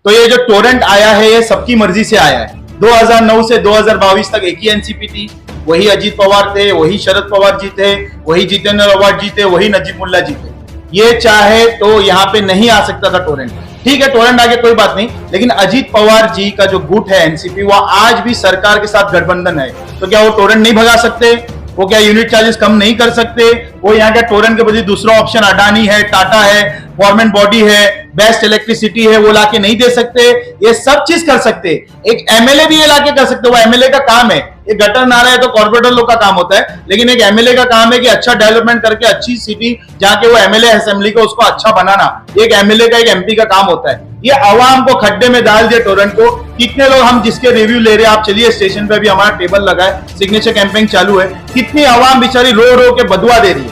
तो ये जो टोरेंट आया है ये सबकी मर्जी से आया है। 2009 से 2022 तक एक ही एनसीपी थी, वही अजीत पवार थे, वही शरद पवार जी थे, वही जितेंद्र आव्हाड जी थे, वही नजीब मुल्ला जी थे। ये चाहे तो यहाँ पे नहीं आ सकता था टोरेंट, ठीक है टोरेंट आगे कोई बात नहीं, लेकिन अजीत पवार जी का जो गुट है एनसीपी वो आज भी सरकार के साथ गठबंधन है, तो क्या वो टोरेंट नहीं भगा सकते? वो क्या यूनिट चार्जेस कम नहीं कर सकते? वो यहाँ क्या टोरेंट के बदले दूसरा ऑप्शन अडानी है, टाटा है, गवर्नमेंट बॉडी है, बेस्ट इलेक्ट्रिसिटी है, वो लाके नहीं दे सकते? ये सब चीज कर सकते। एक एमएलए भी ये लाके कर सकते, वो एमएलए का काम है। ये गटर नाला है तो कॉर्पोरेटर लोग का काम होता है, लेकिन एक एमएलए का काम है कि अच्छा डेवलपमेंट करके अच्छी सिटी जहाँ के वो एमएलए असेंबली को उसको अच्छा बनाना, एक एमएलए का एक एमपी का काम होता है। ये आवाम को खड्डे में डाल दिया टोरेंट को। कितने लोग हम जिसके रिव्यू ले रहे हैं, आप चलिए स्टेशन पे भी हमारा टेबल लगा है, सिग्नेचर कैंपेन चालू है, कितनी आवाम बेचारी रो रो के बदुआ दे रही है।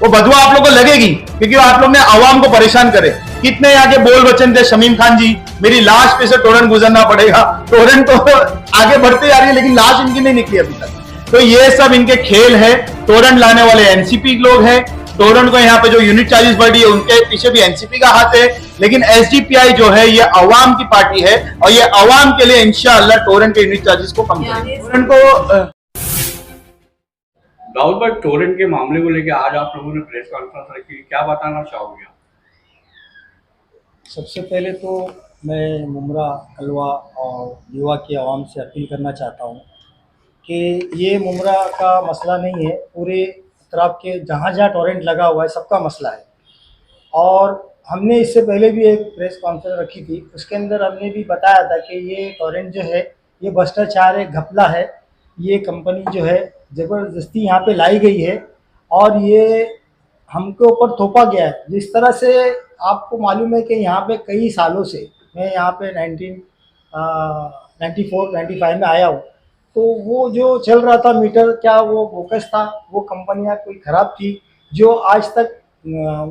वो बदुआ आप लोगों को लगेगी क्योंकि आप लोग ने आवाम को परेशान करे। कितने यहाँ के बोल वचन थे, शमीम खान जी मेरी लाश पे से टोरेंट गुजरना पड़ेगा, टोरेंट तो आगे बढ़ते जा रही है लेकिन लाश इनकी नहीं निकली अभी तक। तो ये सब इनके खेल है। टोरेंट लाने वाले एनसीपी लोग हैं। टोरेंट को यहाँ पे जो यूनिट चार्जेस बढ़ी है उनके पीछे भी एनसीपी का हाथ है, लेकिन एसडीपीआई जो है ये अवाम की पार्टी है और ये अवाम के लिए इंशाअल्लाह टोरेंट के यूनिट चार्जेस को कम करेंगे। टोरेंट को राहुल भाई, टोरेंट के मामले को लेकर आज आप लोगों ने प्रेस कॉन्फ्रेंस रखी, क्या बताना चाहोगे? सबसे पहले तो मैं मुमरा, कलवा और युवा की आवाम से अपील करना चाहता हूँ कि ये मुमरा का मसला नहीं है, पूरे तरफ के जहाँ जहाँ टोरेंट लगा हुआ है सबका मसला है। और हमने इससे पहले भी एक प्रेस कॉन्फ्रेंस रखी थी, उसके अंदर हमने भी बताया था कि ये टोरेंट जो है ये भ्रष्टाचार है, घपला है। ये कंपनी जो है ज़बरदस्ती यहाँ पे लाई गई है और ये हमके ऊपर थोपा गया है। जिस तरह से आपको मालूम है कि यहाँ पे कई सालों से, मैं यहाँ पे 1994-95 में आया हूँ, तो वो जो चल रहा था मीटर, क्या वो बोकस था, वो कंपनियाँ कोई ख़राब थी जो आज तक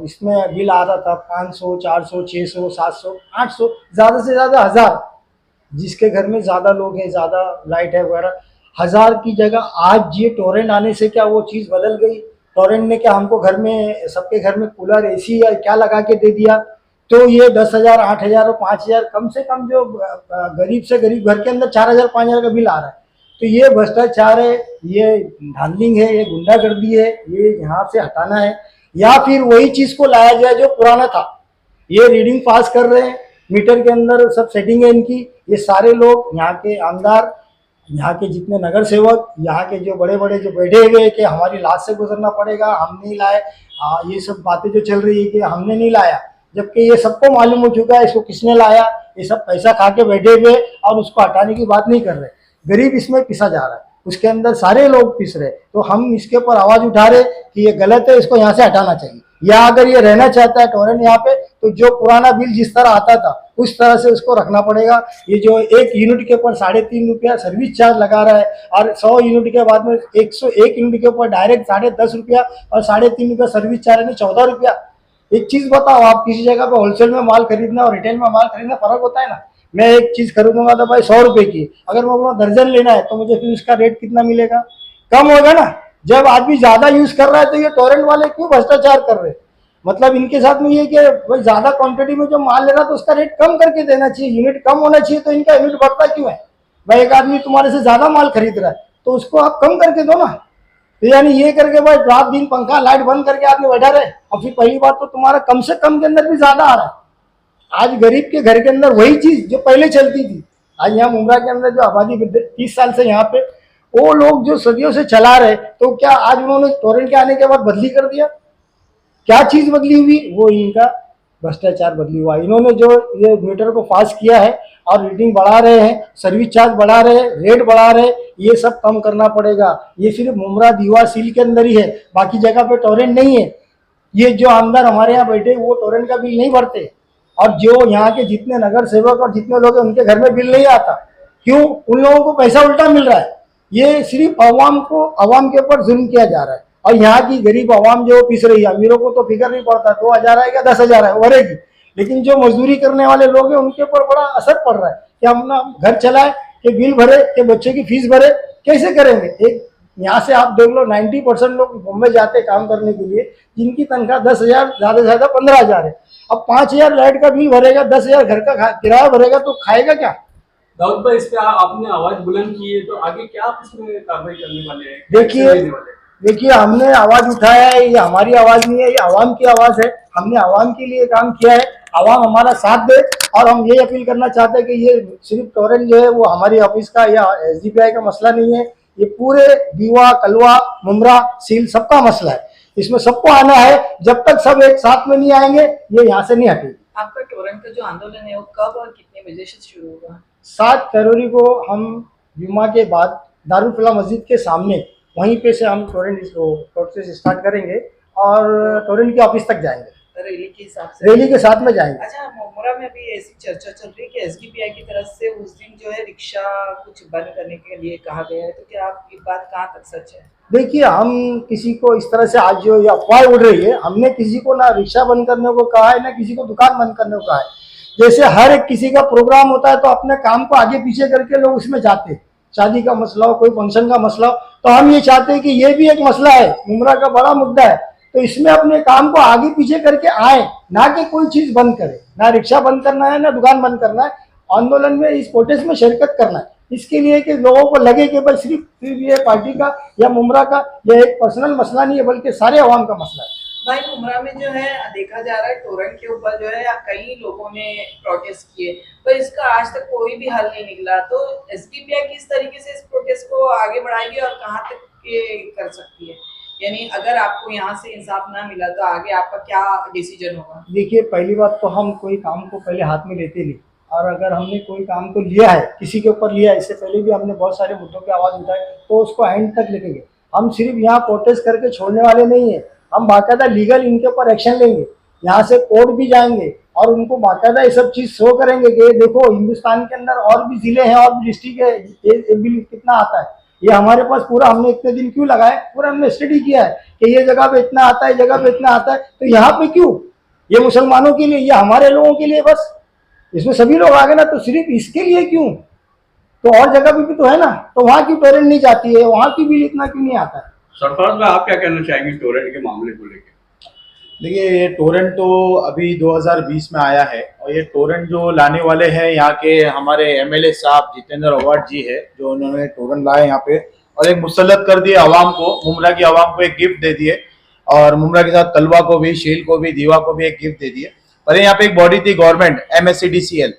इसमें बिल आ रहा था 500, 400, 600, 700, 800, ज़्यादा से ज़्यादा 1000। जिसके घर में ज़्यादा लोग हैं, ज़्यादा लाइट है वगैरह, 1000 की जगह आज ये टोरेंट आने से क्या वो चीज़ बदल गई? टोरेंट ने क्या हमको घर में, सबके घर में कूलर, एसी या क्या लगा के दे दिया? तो ये 10,000, 8,000 और 5,000, कम से कम जो गरीब से गरीब घर के अंदर 4,000, 5,000 का बिल आ रहा है। तो ये भ्रष्टाचार है, ये धांधलिंग है, ये गुंडागर्दी है, ये यहाँ से हटाना है। या फिर वही चीज़ को लाया जाए जो पुराना था। ये रीडिंग पास कर रहे हैं, मीटर के अंदर सब सेटिंग है इनकी। ये सारे लोग, यहाँ के आमदार, यहाँ के जितने नगर सेवक, यहाँ के जो बड़े बड़े जो बैठे हुए हैं कि हमारी लाश से गुजरना पड़ेगा, हम नहीं लाए, ये सब बातें जो चल रही है कि हमने नहीं लाया, जबकि ये सबको मालूम हो चुका है इसको किसने लाया। ये सब पैसा खा के बैठे हुए और उसको हटाने की बात नहीं कर रहे। गरीब इसमें पिसा जा रहा है, उसके अंदर सारे लोग पिस रहे। तो हम इसके ऊपर आवाज़ उठा रहे कि ये गलत है, इसको यहाँ से हटाना चाहिए। या अगर ये रहना चाहता है टोरेंट यहाँ पे, तो जो पुराना बिल जिस तरह आता था उस तरह से उसको रखना पड़ेगा। ये जो एक यूनिट के ऊपर 3.5 रुपया सर्विस चार्ज लगा रहा है और 100 यूनिट के बाद में 101 यूनिट के ऊपर डायरेक्ट 10.5 रुपया और 3.5 रुपया सर्विस चार्ज है, 14 रुपया। एक चीज़ बताओ, आप किसी जगह पर होलसेल में माल खरीदना और रिटेल में माल खरीदना फर्क होता है ना। मैं एक चीज़ खरीदूंगा तो भाई 100 रुपये की, अगर मैं अपना दर्जन लेना है तो मुझे फिर उसका रेट कितना मिलेगा? कम होगा ना। जब आदमी ज़्यादा यूज़ कर रहा है तो ये टोरेंट वाले क्यों भ्रष्टाचार कर रहे हैं? मतलब इनके साथ में ये कि भाई ज़्यादा क्वांटिटी में जो माल ले रहा है तो उसका रेट कम करके देना चाहिए, यूनिट कम होना चाहिए। तो इनका यूनिट बढ़ता क्यों है? भाई एक आदमी तुम्हारे से ज़्यादा माल खरीद रहा है तो उसको आप कम करके दो ना। तो यानी ये करके भाई रात दिन पंखा लाइट बंद करके आदमी बैठा रहे, और फिर पहली बात तो तुम्हारा कम से कम के अंदर भी ज़्यादा आ रहा है। आज गरीब के घर के अंदर वही चीज़ जो पहले चलती थी, आज यहाँ मुमरा के अंदर जो आबादी 30 साल से यहाँ पे, वो लोग जो सदियों से चला रहे, तो क्या आज उन्होंने टोरेंट के आने के बाद बदली कर दिया? क्या चीज़ बदली हुई? वो इनका भ्रष्टाचार बदली हुआ। इन्होंने जो ये मीटर को पास किया है और रीडिंग बढ़ा रहे हैं, सर्विस चार्ज बढ़ा रहे हैं, रेट बढ़ा रहे हैं, ये सब कम करना पड़ेगा। ये सिर्फ मुमरा, दीवा, सील के अंदर ही है, बाकी जगह पे टोरेंट नहीं है। ये जो आमदार हमारे यहाँ बैठे वो टोरेंट का बिल नहीं भरते, और जो यहाँ के जितने नगर सेवक और जितने लोग हैं उनके घर में बिल नहीं आता। क्यों? उन लोगों को पैसा उल्टा मिल रहा है। ये सिर्फ अवाम के ऊपर जुल्म किया जा रहा है। और यहाँ की गरीब आवाम जो पिस रही है, अमीरों को तो फिक्र नहीं पड़ता, 2,000 है क्या 10,000 है भरेगी, लेकिन जो मजदूरी करने वाले लोग हैं उनके ऊपर बड़ा असर पड़ रहा है कि हम ना घर चलाए, कि बिल भरे, कि बच्चे की फीस भरे, कैसे करेंगे? एक यहाँ से आप देख लो 90% लोग बॉम्बे जाते काम करने के लिए, जिनकी तनख्वाह 10,000, ज़्यादा से ज़्यादा 15,000 है। अब 5,000 लाइट का बिल भरेगा, 10,000 घर का किराया भरेगा, तो खाएगा क्या? दाऊद भाई, इस पे आपने आवाज बुलंद की है, तो आगे क्या आप इसमें कार्रवाई करने वाले हैं? देखिए कैसे लेने वाले हैं? देखिए, हमने आवाज उठाया है, ये हमारी आवाज नहीं है, ये आवाम की आवाज है। हमने आवाम के लिए काम किया है, आवाम हमारा साथ दे। और हम ये अपील करना चाहते हैं कि ये सिर्फ टोरेंट जो है वो हमारी ऑफिस का या एसडीपीआई का मसला नहीं है, ये पूरे दीवा, कलवा, मुमरा, सील सबका मसला है। इसमें सबको आना है। जब तक सब एक साथ में नहीं आएंगे, ये यहाँ से नहीं हटेगी। आपका टोरेंट का जो आंदोलन है वो कब और कितने बजे से शुरू होगा? 7 फरवरी को हम जुम्मा के बाद दारुल फलाह मस्जिद के सामने, वहीं पे से हम टोरेंट प्रोसेस स्टार्ट करेंगे और टोरेंट के ऑफिस तक जाएंगे, रैली के हिसाब से? रैली के साथ में जाएंगे। अच्छा, मोमरा में भी ऐसी चर्चा चल रही है कि एसडीपीआई की तरफ से उस दिन जो है रिक्शा कुछ बंद करने के लिए कहा गया है, तो क्या आप ये बात कहाँ तक सच है? देखिए, हम किसी को इस तरह से, आज जो ये अफवाह उड़ रही है, हमने किसी को ना रिक्शा बंद करने को कहा है, ना किसी को दुकान बंद करने को कहा है। जैसे हर एक किसी का प्रोग्राम होता है तो अपने काम को आगे पीछे करके लोग उसमें जाते हैं। शादी का मसला हो, कोई फंक्शन का मसला हो, तो हम ये चाहते हैं कि ये भी एक मसला है, मुमरा का बड़ा मुद्दा है, तो इसमें अपने काम को आगे पीछे करके आए, ना कि कोई चीज बंद करे। ना रिक्शा बंद करना है, ना दुकान बंद करना है। आंदोलन में, इस प्रोटेस्ट में शिरकत करना है, इसके लिए कि लोगों को लगे कि भाई सिर्फ ये पार्टी का या मुमरा का ये एक पर्सनल मसला नहीं है, बल्कि सारे अवाम का मसला है। भाई, मुमरा में जो है देखा जा रहा है टोरेंट के ऊपर जो है कई लोगों ने प्रोटेस्ट किए, पर इसका आज तक कोई भी हल नहीं निकला। तो एसडीपीआई किस तरीके से इस प्रोटेस्ट को आगे बढ़ाएगी और कहाँ तक ये कर सकती है? यानी अगर आपको यहाँ से इंसाफ ना मिला तो आगे आपका क्या डिसीजन होगा? देखिए, पहली बात तो हम कोई काम को पहले हाथ में लेते नहीं, और अगर हमने कोई काम को लिया है, किसी के ऊपर लिया है, इससे पहले भी हमने बहुत सारे मुद्दों पे आवाज़ उठाई, तो उसको एंड तक लेके गए। हम सिर्फ यहाँ प्रोटेस्ट करके छोड़ने वाले नहीं है, हम बाकायदा लीगल इनके ऊपर एक्शन लेंगे, यहाँ से कोर्ट भी जाएंगे और उनको बाकायदा ये सब चीज़ शो करेंगे कि देखो, हिंदुस्तान के अंदर और भी ज़िले हैं और भी डिस्ट्रिक्ट है, ये बिल कितना आता है, ये हमारे पास पूरा, हमने इतने दिन क्यों लगाए, पूरा हमने स्टडी किया है कि ये जगह पे इतना आता है, जगह पे इतना आता है, तो यहाँ पे क्यों? ये मुसलमानों के लिए, ये हमारे लोगों के लिए, बस इसमें सभी लोग आ गए ना, तो सिर्फ इसके लिए क्यों? तो और जगह भी तो है ना, तो वहाँ क्यों टोरेंट नहीं जाती है, वहाँ की बिल इतना क्यों नहीं आता है? सरफराज भाई, आप क्या कहना चाहेंगे टोरेंट के मामले को लेकर? देखिए, ये टोरेंट तो अभी 2020 में आया है, और ये टोरेंट जो लाने वाले हैं यहाँ के हमारे एमएलए साहब जितेंद्र अवार्ड जी है, जो उन्होंने टोरेंट लाए यहाँ पे और एक मुसल्लत कर दिए आवाम को, मुमरा की आवाम को एक गिफ्ट दे दिए, और मुमरा के साथ कलवा को भी, शील को भी, दीवा को भी एक गिफ्ट दे दिए। पर यहाँ पे एक बॉडी थी गवर्नमेंट MSCDCL,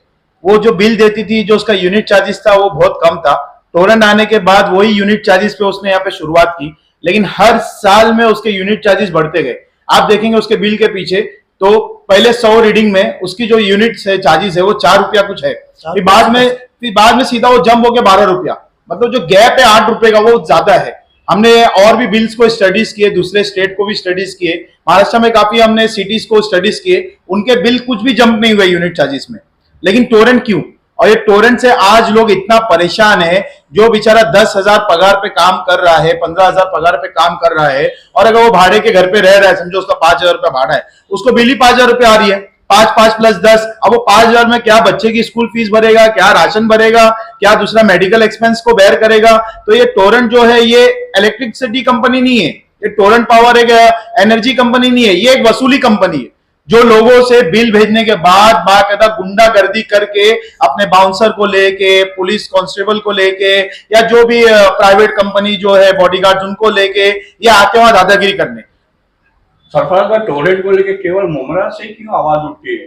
वो जो बिल देती थी, जो उसका यूनिट चार्जेस था वो बहुत कम था। टोरेंट आने के बाद वही यूनिट चार्जेस पे उसने यहाँ पे शुरुआत की, लेकिन हर साल में उसके यूनिट चार्जेस बढ़ते गए। आप देखेंगे उसके बिल के पीछे, तो पहले 100 रीडिंग में उसकी जो यूनिट चार्जेस है वो 4 रुपया कुछ है, फिर बाद में सीधा वो जंप होकर 12 रुपया, मतलब जो गैप है 8 रुपए का, वो ज्यादा है। हमने और भी बिल्स को स्टडीज किए, दूसरे स्टेट को भी स्टडीज किए, महाराष्ट्र में काफी हमने सिटीज को स्टडीज किए, उनके बिल कुछ भी जंप नहीं हुए यूनिट चार्जेस में, लेकिन टोरेंट क्यों? और ये टोरेंट से आज लोग इतना परेशान है, जो बेचारा 10,000 पगार पे काम कर रहा है, 15,000 पगार पे काम कर रहा है, और अगर वो भाड़े के घर पे रह रहा है, समझो उसका 5,000 रुपया भाड़ा है, उसको बिल ही 5,000 रुपया आ रही है, 5 प्लस 10। अब वो 5,000 में क्या बच्चे की स्कूल फीस भरेगा, क्या राशन भरेगा, क्या दूसरा मेडिकल एक्सपेंस को बेयर करेगा? तो ये टोरेंट जो है, ये इलेक्ट्रिसिटी कंपनी नहीं है, ये टोरेंट पावर एक एनर्जी कंपनी नहीं है, ये एक वसूली कंपनी है, जो लोगों से बिल भेजने के बाद बाकायदा गुंडागर्दी करके अपने बाउंसर को लेके, पुलिस कांस्टेबल को लेके, या जो भी प्राइवेट कंपनी जो है बॉडीगार्ड, उनको लेके ये आते वहां दादागिरी करने। सरफराज भाई, टोरेंट को लेकर केवल मुमरा से क्यों आवाज उठती है?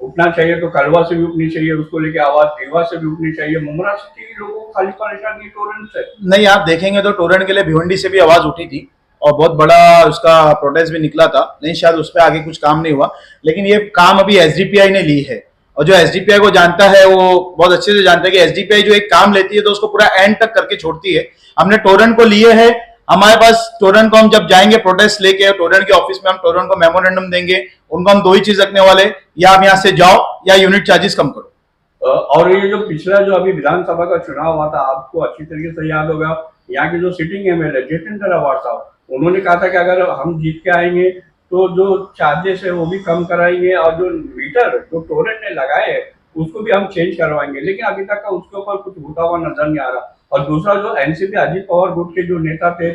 उठना चाहिए तो कलवा से भी उठनी चाहिए, उसको लेके आवाज दीवा से भी उठनी चाहिए, मुमरा से लोगों को खाली परेशान नहीं टोरेंट से? नहीं, आप देखेंगे तो टोरेंट के लिए भिवंडी से भी आवाज उठी थी और बहुत बड़ा उसका प्रोटेस्ट भी निकला था, नहीं शायद उस पर आगे कुछ काम नहीं हुआ, लेकिन ये काम अभी एसडीपीआई ने ली है, और जो एसडीपीआई को जानता है वो बहुत अच्छे से जानता है कि एसडीपीआई जो एक काम लेती है तो उसको पूरा एंड तक करके छोड़ती है। हमने टोरेंट को लिए है, हमारे पास टोरेंट को हम जब जाएंगे प्रोटेस्ट लेके, टोरेंट के ऑफिस में हम टोरेंट को मेमोरेंडम देंगे, उनको हम 2 ही चीज रखने वाले, या आप यहाँ से जाओ या यूनिट चार्जेस कम करो। और ये जो पिछला जो अभी विधानसभा का चुनाव हुआ था, आपको अच्छी तरीके से याद होगा, यहाँ के जो सिटिंग एमएलए जितेंद्र अवार्ड साहब, उन्होंने कहा था कि अगर हम जीत के आएंगे तो जो चार्जेस है वो भी कम कराएंगे, और जो मीटर जो टोरेंट ने लगाए हैं उसको भी हम चेंज करवाएंगे, लेकिन अभी तक का उसके ऊपर कुछ होता हुआ नजर नहीं आ रहा। और दूसरा, जो एनसीपी अजीत पवार गुट के जो नेता थे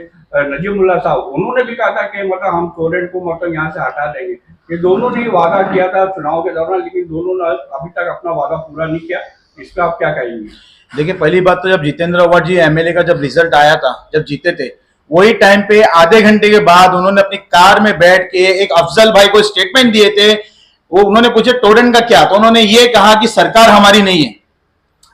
नजीमुल्ला साहब, उन्होंने भी कहा था कि मतलब हम टोरेंट को मतलब यहाँ से हटा देंगे। ये दोनों ने वादा किया था चुनाव के दौरान, लेकिन दोनों ने अभी तक अपना वादा पूरा नहीं किया। इस पर आप क्या कहेंगे? देखिए, पहली बात तो जब जितेंद्र अवार्ड जी एमएलए का जब रिजल्ट आया था, जब जीते थे, वही टाइम पे आधे घंटे के बाद उन्होंने अपनी कार में बैठ के एक अफजल भाई को स्टेटमेंट दिए थे। वो उन्होंने पूछे टोरेंट का क्या, तो उन्होंने ये कहा कि सरकार हमारी नहीं है।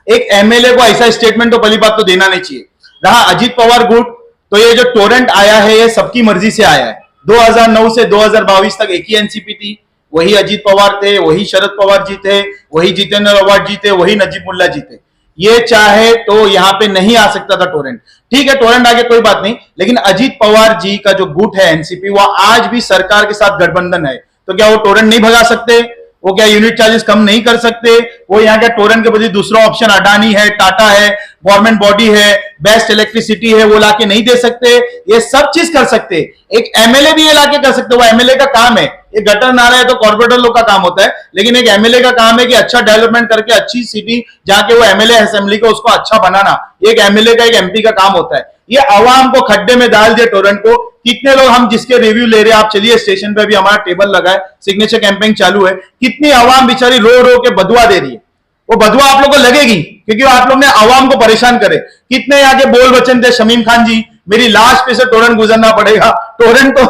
एक एमएलए को ऐसा स्टेटमेंट तो पहली बात तो देना नहीं चाहिए। रहा अजीत पवार गुट, तो ये जो टोरेंट आया है ये सबकी मर्जी से आया है। 2009 से 2022 तक एक ही एनसीपी थी, वही अजीत पवार थे, वही शरद पवार जी थे, वही जितेंद्र अवार्ड जी थे, वही नजीब मुल्ला जी थे। ये चाहे तो यहाँ पे नहीं आ सकता था टोरेंट, ठीक है, टोरेंट आगे कोई बात नहीं, लेकिन अजीत पवार जी का जो गुट है एनसीपी, वह आज भी सरकार के साथ गठबंधन है, तो क्या वो टोरेंट नहीं भगा सकते? वो क्या यूनिट चार्जेस कम नहीं कर सकते? वो यहाँ क्या टोरेंट के बदले दूसरा ऑप्शन अडानी है, टाटा है, गवर्नमेंट बॉडी है, बेस्ट इलेक्ट्रिसिटी है, वो लाके नहीं दे सकते? ये सब चीज कर सकते। एक एमएलए भी ये लाके कर सकते, वो एमएलए का काम है। ये गटर नाला है तो कॉर्पोरेटर लोग का काम होता है, लेकिन एक एमएलए का काम है कि अच्छा डेवलपमेंट करके अच्छी सिटी जहाँ के वो एमएलए असेंबली को उसको अच्छा बनाना, एक एमएलए का एक एमपी का काम होता है। ये आवाम को खड्डे में डाल दिया टोरेंट को। कितने लोग हम जिसके रिव्यू ले रहे हैं, आप चलिए स्टेशन पे भी हमारा टेबल लगा है, सिग्नेचर कैंपेन चालू है, कितनी आवाम बेचारी रो रो के बदुआ दे रही है। वो बदुआ आप लोग को लगेगी क्योंकि आप लोग ने आवाम को परेशान करे। कितने यहाँ के बोल वचन थे, शमीम खान जी, मेरी लाश पे से टोरेंट गुजरना पड़ेगा। टोरेंट तो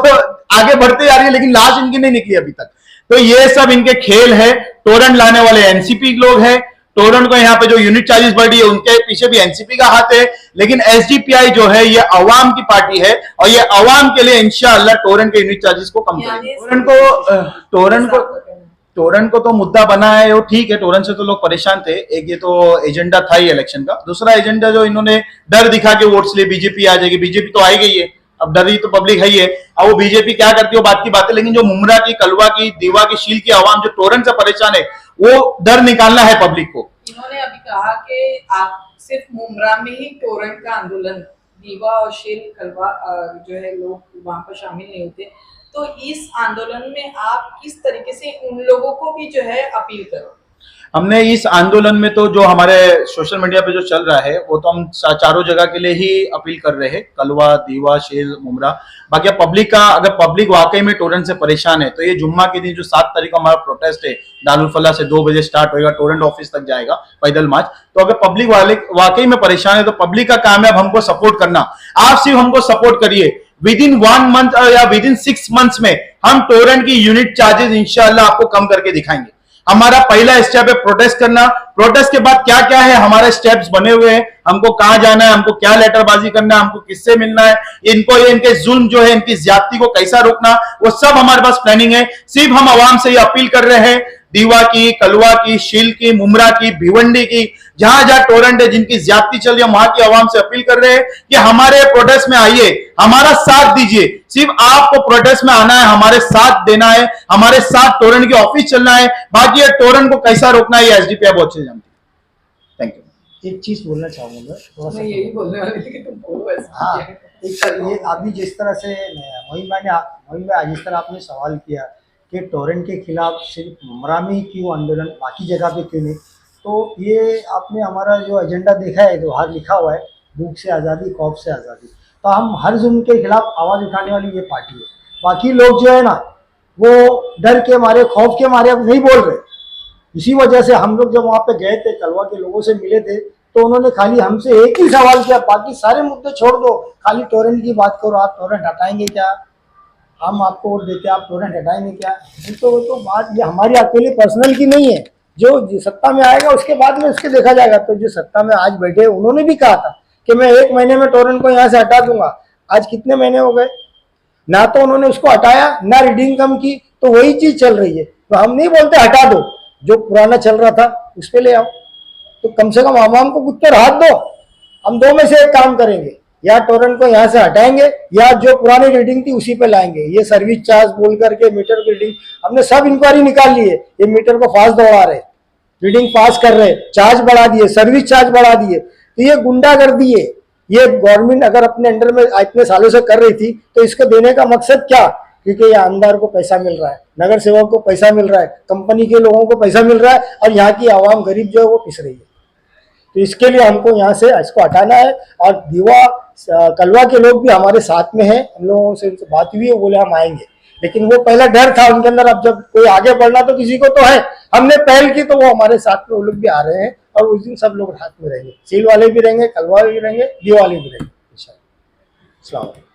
आगे बढ़ते जा रही है लेकिन लाश इनकी नहीं निकली अभी तक। तो ये सब इनके खेल है। टोरेंट लाने वाले एनसीपी लोग हैं। टोरेंट को यहाँ पे जो यूनिट चार्जेस बढ़ी है उनके पीछे भी एनसीपी का हाथ है, लेकिन एसडीपीआई जो है ये अवाम की पार्टी है और ये अवाम के लिए इंशाअल्लाह टोरेंट के यूनिट चार्जेस को कम करेगी। टोरेंट को तो मुद्दा बना है वो ठीक है, टोरेंट से तो लोग परेशान थे। एक ये तो एजेंडा था ही इलेक्शन का। दूसरा एजेंडा जो इन्होंने डर दिखा के वोट्स लिए बीजेपी आ जाएगी, बीजेपी तो आई गई है, अब डर ही तो पब्लिक है ही है। अब वो बीजेपी क्या करती है वो बात की बात है, लेकिन जो मुमरा की, कलवा की, दीवा की, शील की आवाम जो टोरेंट से परेशान है वो डर निकालना है पब्लिक को। इन्होंने अभी कहा कि आप सिर्फ मुमरा में ही टोरेंट का आंदोलन, दीवा और शील कलवा जो है लोग वहां पर शामिल नहीं होते, तो इस आंदोलन में आप किस तरीके से उन लोगों को भी जो है अपील करो? हमने इस आंदोलन में तो जो हमारे सोशल मीडिया पे जो चल रहा है वो तो हम चारों जगह के लिए ही अपील कर रहे हैं, कलवा, दीवा, शेल, मुमरा। बाकी पब्लिक का, अगर पब्लिक वाकई में टोरेंट से परेशान है तो ये जुम्मा के दिन जो 7 तारीख को हमारा प्रोटेस्ट है दारुल फलाह से 2 बजे स्टार्ट होगा, टोरेंट ऑफिस तक जाएगा पैदल मार्च। तो अगर पब्लिक वाकई में परेशान है तो पब्लिक का काम है अब हमको सपोर्ट करना। आप सिर्फ हमको सपोर्ट करिए, विद इन 1 मंथ या विद इन 6 मंथ्स में हम टोरेंट की यूनिट चार्जेस इंशाल्लाह आपको कम करके दिखाएंगे। हमारा पहला स्टेप है प्रोटेस्ट करना। प्रोटेस्ट के बाद क्या क्या है हमारे स्टेप्स बने हुए हैं, हमको कहां जाना है, हमको क्या लेटरबाजी करना है, हमको किससे मिलना है, इनको इनके जुल्म जो है, इनकी ज्यादती को कैसा रोकना, वो सब हमारे पास प्लानिंग है। सिर्फ हम आवाम से ये अपील कर रहे हैं, दीवा की, कलवा की, शील की, मुमरा की, भिवंडी की, जहां जहां टोरेंट है, जिनकी ज्यादती चल रही है, वहां की आवाम से अपील कर रहे हैं कि हमारे प्रोटेस्ट में आइए, हमारा साथ दीजिए। सिर्फ आपको प्रोटेस्ट में आना है, हमारे साथ देना है, हमारे साथ टोरेंट की ऑफिस चलना है। बाकी ये टोरेंट को कैसा रोकना है ये एसडीपीआई बहुत अच्छे जानती है। Thank you. एक चीज बोलना चाहूंगा मैं, थोड़ा सा। मैं यही बोलने वाली थी कि तुम बोलो ऐसा। हाँ, एक ये अभी जिस तरह से वही मैं जिस तरह आपने सवाल किया कि टोरेंट के खिलाफ सिर्फ मुमरा में ही क्यों आंदोलन, बाकी जगह पे क्यों नहीं, तो ये आपने हमारा जो एजेंडा देखा है, जो बाहर लिखा हुआ है, भूख से आज़ादी, खौफ से आज़ादी, तो हम हर जुल्म के खिलाफ आवाज़ उठाने वाली ये पार्टी है। बाकी लोग जो है ना वो डर के मारे, खौफ के मारे अब नहीं बोल रहे। इसी वजह से हम लोग जब वहाँ पे गए थे, कलवा के लोगों से मिले थे, तो उन्होंने खाली हमसे एक ही सवाल किया, बाकी सारे मुद्दे छोड़ दो, खाली टोरेंट की बात करो, आप टोरेंट हटाएंगे क्या, हम आपको वोट देते आप टोरेंट हटाएंगे क्या। तो वो तो बात ये हमारी अकेले पर्सनल की नहीं है, जो सत्ता में आएगा उसके बाद में उसके देखा जाएगा। तो जो सत्ता में आज बैठे उन्होंने भी कहा था कि मैं 1 महीने में टोरेंट को यहाँ से हटा दूंगा। आज कितने महीने हो गए, ना तो उन्होंने उसको हटाया, ना रीडिंग कम की, तो वही चीज चल रही है। तो हम नहीं बोलते हटा दो, जो पुराना चल रहा था उस पर ले आओ, तो कम से कम आवाम को कुछ तो राहत दो। हम 2 में से एक काम करेंगे, या टोरेंट को यहाँ से हटाएंगे या जो पुरानी रीडिंग थी उसी पे लाएंगे। ये सर्विस चार्ज बोल करके मीटर की रीडिंग हमने सब इंक्वायरी निकाल ली है, ये मीटर को फास्ट दौड़ा रहे, रीडिंग पास कर रहे, चार्ज बढ़ा दिए, सर्विस चार्ज बढ़ा दिए। तो ये गुंडागर्दी है। ये गवर्नमेंट अगर अपने अंडर में इतने सालों से कर रही थी तो इसको देने का मकसद क्या, क्योंकि ये आमदार को पैसा मिल रहा है, नगर सेवक को पैसा मिल रहा है, कंपनी के लोगों को पैसा मिल रहा है, और यहाँ की आवाम गरीब जो है वो पिस रही है। तो इसके लिए हमको यहाँ से इसको हटाना है। और दीवा, कलवा के लोग भी हमारे साथ में हैं, हम लोगों से बात हुई है, बोले हम आएंगे। लेकिन वो पहला डर था उनके अंदर। अब जब कोई आगे बढ़ना तो किसी को तो है, हमने पहल की तो वो हमारे साथ में वो लोग भी आ रहे हैं और उस दिन सब लोग हाथ में रहेंगे, सील वाले भी रहेंगे, कल वाले भी रहेंगे, डी वाले भी रहेंगे इंशाल्लाह। अस्सलाम वालेकुम।